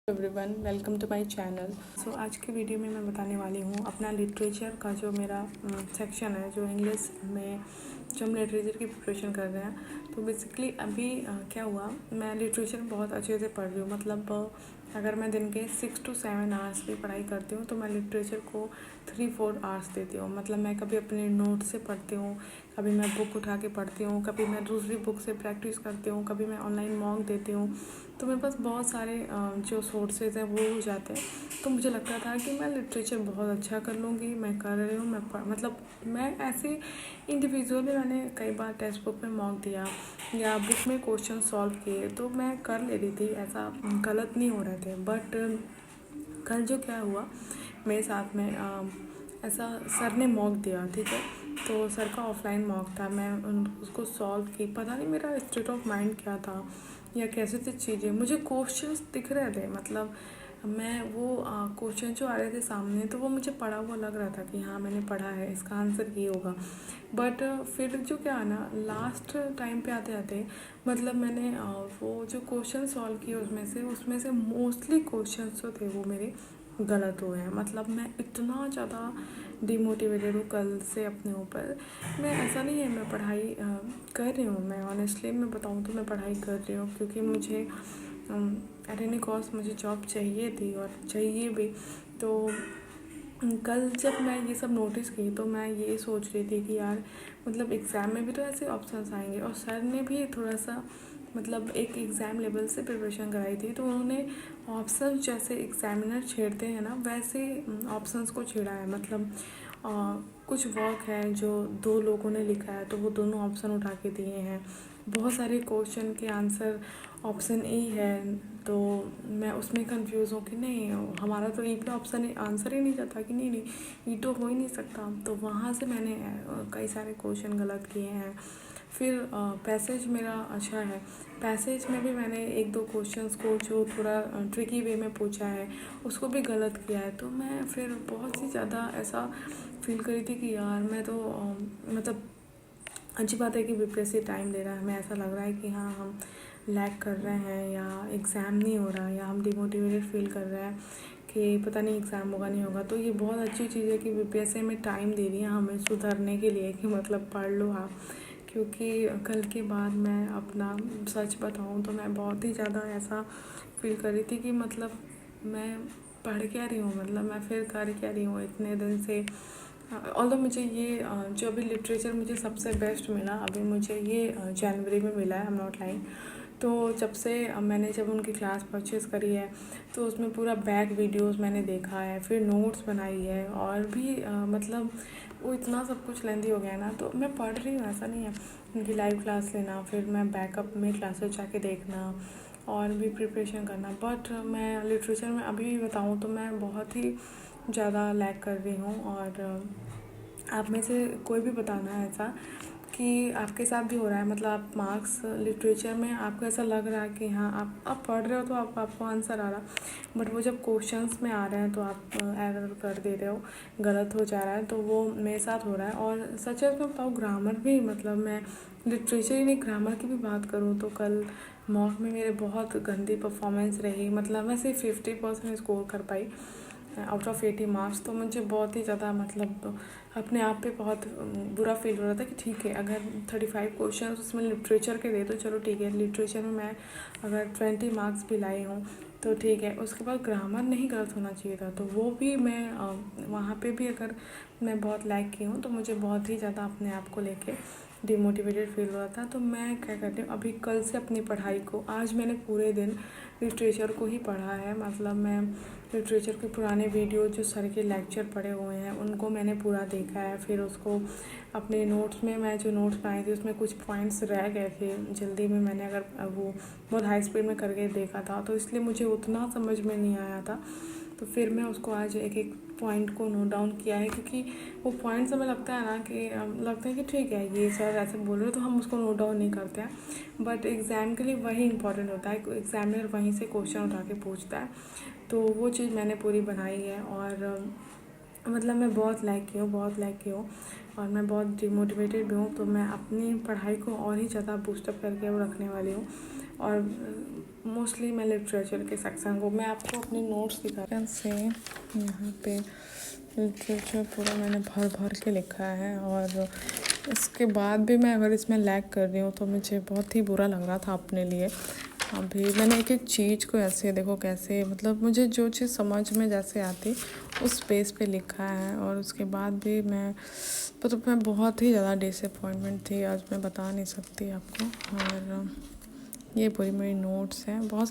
Everyone, welcome to my channel. So आज के video में मैं बताने वाली हूँ अपना लिटरेचर का जो मेरा सेक्शन है, जो इंग्लिश में जो हम लिटरेचर की प्रिपरेशन कर रहे हैं। तो बेसिकली अभी क्या हुआ, मैं लिटरेचर बहुत अच्छे से पढ़ रही हूँ। मतलब अगर मैं दिन के 6 to 7 आवर्स की पढ़ाई करती हूँ तो मैं लिटरेचर को 3-4 आवर्स देती हूँ। मतलब मैं कभी अपने नोट से पढ़ती हूँ, कभी मैं बुक उठा के पढ़ती हूँ, कभी मैं दूसरी बुक से प्रैक्टिस करती हूँ, कभी मैं ऑनलाइन मॉक देती हूँ। तो मेरे पास बहुत सारे जो सोर्सेज हैं वो हो जाते हैं। तो मुझे लगता था कि मैं लिटरेचर बहुत अच्छा कर लूँगी, मैं कर रही हूँ। मतलब मैं ऐसे इंडिविजुअल में मैंने कई बार टेक्स्ट बुक में मॉक दिया या बुक में क्वेश्चन सॉल्व किए, तो मैं कर ले रही थी, ऐसा गलत नहीं हो रहे थे। बट कल जो क्या हुआ मेरे साथ में, ऐसा सर ने मॉक दिया, ठीक है। तो सर का ऑफलाइन मॉक था, मैं उसको सॉल्व की। पता नहीं मेरा स्टेट ऑफ माइंड क्या था या कैसे थे चीज़ें, मुझे क्वेश्चंस दिख रहे थे। मतलब मैं वो क्वेश्चन जो आ रहे थे सामने, तो वो मुझे पढ़ा हुआ लग रहा था कि हाँ मैंने पढ़ा है, इसका आंसर ये होगा। बट फिर जो क्या ना, लास्ट टाइम पे आते आते मतलब मैंने वो जो क्वेश्चन सॉल्व किए उसमें से मोस्टली क्वेश्चंस जो थे वो मेरे गलत हुए हैं। मतलब मैं इतना ज़्यादा डिमोटिवेटेड हूँ कल से अपने ऊपर। मैं ऐसा नहीं है, मैं पढ़ाई कर रही हूँ। मैं ऑनेस्टली मैं बताऊँ तो मैं पढ़ाई कर रही हूँ, क्योंकि मुझे एट एनी कॉस्ट मुझे जॉब चाहिए थी और चाहिए भी। तो कल जब मैं ये सब नोटिस की तो मैं ये सोच रही थी कि यार मतलब एग्ज़ाम में भी तो ऐसे ऑप्शंस आएंगे। और सर ने भी थोड़ा सा मतलब एक एग्ज़ाम लेवल से प्रिपरेशन कराई थी, तो उन्होंने ऑप्शंस जैसे एग्जामिनर छेड़ते हैं ना, वैसे ऑप्शंस को छेड़ा है। मतलब कुछ वर्क है जो 2 लोगों ने लिखा है, तो वो दोनों ऑप्शन उठा के दिए हैं। बहुत सारे क्वेश्चन के आंसर ऑप्शन ए है, तो मैं उसमें कंफ्यूज हूँ कि नहीं, हमारा तो ए पे ऑप्शन आंसर ही नहीं जाता कि नहीं नहीं ई तो हो ही नहीं सकता। तो वहाँ से मैंने कई सारे क्वेश्चन गलत किए हैं। फिर पैसेज मेरा अच्छा है, पैसेज में भी मैंने 1-2 क्वेश्चंस को जो थोड़ा ट्रिकी वे में पूछा है उसको भी गलत किया है। तो मैं फिर बहुत ही ज़्यादा ऐसा फील करी थी कि यार मैं तो मतलब अच्छी बात है कि बीपीएससी टाइम दे रहा है, हमें ऐसा लग रहा है कि हाँ हम लैग कर रहे हैं या एग्ज़ाम नहीं हो रहा, या हम डिमोटिवेटेड फील कर रहे हैं कि पता नहीं एग्ज़ाम होगा नहीं होगा। तो ये बहुत अच्छी चीज़ है कि बीपीएससी में टाइम दे रही है हमें सुधरने के लिए, कि मतलब पढ़ लो आप। क्योंकि कल के बाद मैं अपना सच बताऊँ तो मैं बहुत ही ज़्यादा ऐसा फील कर रही थी कि मतलब मैं पढ़ क्या रही हूँ, मतलब मैं फिर कर क्या रही हूँ इतने दिन से। ऑल्दो मुझे ये जो अभी लिटरेचर मुझे सबसे बेस्ट मिला, अभी मुझे ये जनवरी में मिला है, आई एम नॉट लाइंग। तो जब से मैंने जब उनकी क्लास परचेज़ करी है तो उसमें पूरा बैक वीडियोस मैंने देखा है, फिर नोट्स बनाई है, और भी मतलब वो इतना सब कुछ लेंदी हो गया है ना। तो मैं पढ़ रही हूँ, ऐसा नहीं है। उनकी लाइव क्लास लेना, फिर मैं बैकअप में क्लासेस जाके देखना और भी प्रिपरेशन करना। बट मैं लिटरेचर में अभी भी बताऊँ तो मैं बहुत ही ज़्यादा लैग कर रही हूँ। और आप में से कोई भी बताना है ऐसा कि आपके साथ भी हो रहा है, मतलब आप मार्क्स लिटरेचर में आपको ऐसा लग रहा है कि हाँ आप पढ़ रहे हो तो आपको आंसर आ रहा, बट वो जब क्वेश्चंस में आ रहे हैं तो आप एरर कर दे रहे हो, गलत हो जा रहा है। तो वो मेरे साथ हो रहा है। और सच में बताऊँ, ग्रामर भी, मतलब मैं लिटरेचर ही नहीं ग्रामर की भी बात करूँ तो कल मॉक में मेरे बहुत गंदी परफॉर्मेंस रही। मतलब मैं सिर्फ 50% स्कोर कर पाई आउट ऑफ 80 मार्क्स। तो मुझे बहुत ही ज़्यादा मतलब अपने आप पे बहुत बुरा फील हो रहा था कि ठीक है, अगर 35 क्वेश्चन उसमें लिटरेचर के दे तो चलो ठीक है, लिटरेचर में मैं अगर 20 मार्क्स भी लाई हूँ तो ठीक है। उसके बाद ग्रामर नहीं गलत होना चाहिए था, तो वो भी मैं वहाँ पे भी अगर मैं बहुत लैग की हूँ तो मुझे बहुत ही ज़्यादा अपने आप को लेके डिमोटिवेटेड फील हो रहा था। तो मैं क्या करती हूँ, अभी कल से अपनी पढ़ाई को, आज मैंने पूरे दिन लिटरेचर को ही पढ़ा है। मतलब मैं लिटरेचर के पुराने वीडियो जो सर के लेक्चर पढ़े हुए हैं उनको मैंने पूरा देखा है। फिर उसको अपने नोट्स में, मैं जो नोट्स बनाई थी उसमें कुछ पॉइंट्स रह गए थे जल्दी में, मैंने अगर वो बहुत हाई स्पीड में करके देखा था तो इसलिए मुझे उतना समझ में नहीं आया था। तो फिर मैं उसको आज एक एक पॉइंट को नोट डाउन किया है, क्योंकि वो पॉइंट्स हमें लगता है ना कि लगता है कि ठीक है ये सर ऐसे बोल रहे हो तो हम उसको नोट डाउन नहीं करते हैं। बट एग्ज़ाम के लिए वही इंपॉर्टेंट होता है, एग्जामिनर वहीं से क्वेश्चन उठा के पूछता है। तो वो चीज़ मैंने पूरी बनाई है। और मतलब मैं बहुत लाइक की हूँ, बहुत लाइक की हूँ, और मैं बहुत डिमोटिवेटेड भी हूँ। तो मैं अपनी पढ़ाई को और ही ज़्यादा बूस्टअप करके वो रखने वाली हूँ। और मोस्टली मैं लिटरेचर के सेक्शन को, मैं आपको अपने नोट्स दिखा से यहाँ पे लिटरेचर पूरा मैंने भर भर के लिखा है। और इसके बाद भी मैं अगर इसमें लैग कर रही हूँ तो मुझे बहुत ही बुरा लग रहा था अपने लिए। अभी मैंने एक एक चीज़ को ऐसे देखो कैसे, मतलब मुझे जो चीज़ समझ में जैसे आती उस बेस पे लिखा है। और उसके बाद भी मैं बहुत ही ज़्यादा डिसअपॉइंटमेंट थी, आज मैं बता नहीं सकती आपको। और ये पूरी मेरी नोट्स हैं, बहुत